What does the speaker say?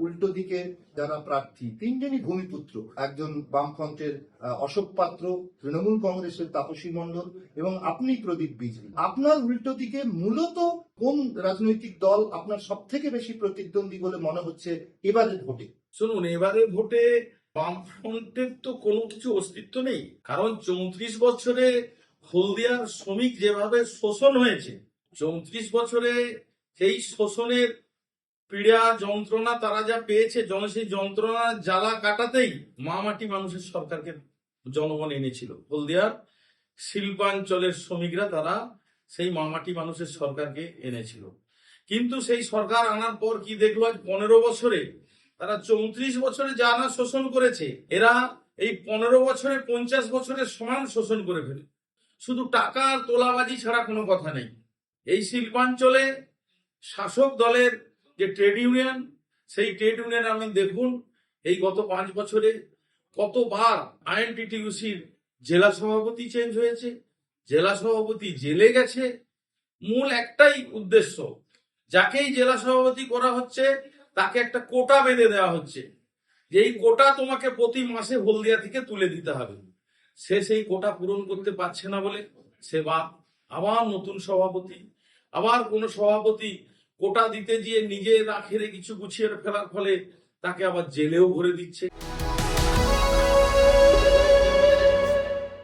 উল্টো দিকে যারা প্রার্থী তিনজনই ভূমিপুত্র, একজন বামফ্রন্টের অশোক পাত্র, তৃণমূল কংগ্রেসের তাপসী মণ্ডল এবং আপনি প্রদীপ বিজলি। আপনার উল্টো দিকে মূলত কোন রাজনৈতিক দল আপনার সব থেকে বেশি প্রতিদ্বন্দ্বী বলে মনে হচ্ছে এবারের ভোটে? শুনুন, এবারে ভোটে বামফ্রন্টের তো কোনো কিছু অস্তিত্ব নেই, কারণ 34 বছরে হলদিয়ার শ্রমিক যেভাবে শোষণ হয়েছে, 34 বছরে সেই শোষণের পীড়া যন্ত্রণা তারা যা পেয়েছে, সেই যন্ত্রণা জ্বালা কাটাতেই মামাটি মানুষের সরকারকে জনগণ এনেছিল। হলদিয়ার শিল্পাঞ্চলের শ্রমিকরা তারা সেই মামাটি মানুষের সরকারকে এনেছিল। কিন্তু সেই সরকার আনার পর কি দেখলো, আজ 15 বছরে তারা 34 বছরে যা না শোষণ করেছে, এরা এই 15 বছরে 50 বছরের সমান শোষণ করে ফেলে। শুধু টাকা আর তোলাবাজি ছাড়া কোনো কথা নেই। এই শিল্পাঞ্চলে শাসক দলের যে ট্রেড ইউনিয়ন, সেই ট্রেড ইউনিয়ন আপনি দেখুন এই গত 5 বছরে কতবার আইএনটিটিইউসির জেলা সভাপতি চেঞ্জ হয়েছে, জেলা সভাপতি জেলে গেছে। মূল একটাই উদ্দেশ্য, যাকেই জেলা সভাপতি করা হচ্ছে তাকে একটা কোটা বেঁধে দেওয়া হচ্ছে, যে এই কোটা তোমাকে প্রতি মাসে হলদিয়া থেকে তুলে দিতে হবে। সে সেই কোটা পূরণ করতে পারছে না বলে সে আবার নতুন সভাপতি, আবার কোন সভাপতি কোটা দিতে গিয়ে নিজে না খেলে কিছু গুছিয়ে ফেলার ফলে তাকে আবার জেলেও ভরে দিচ্ছে।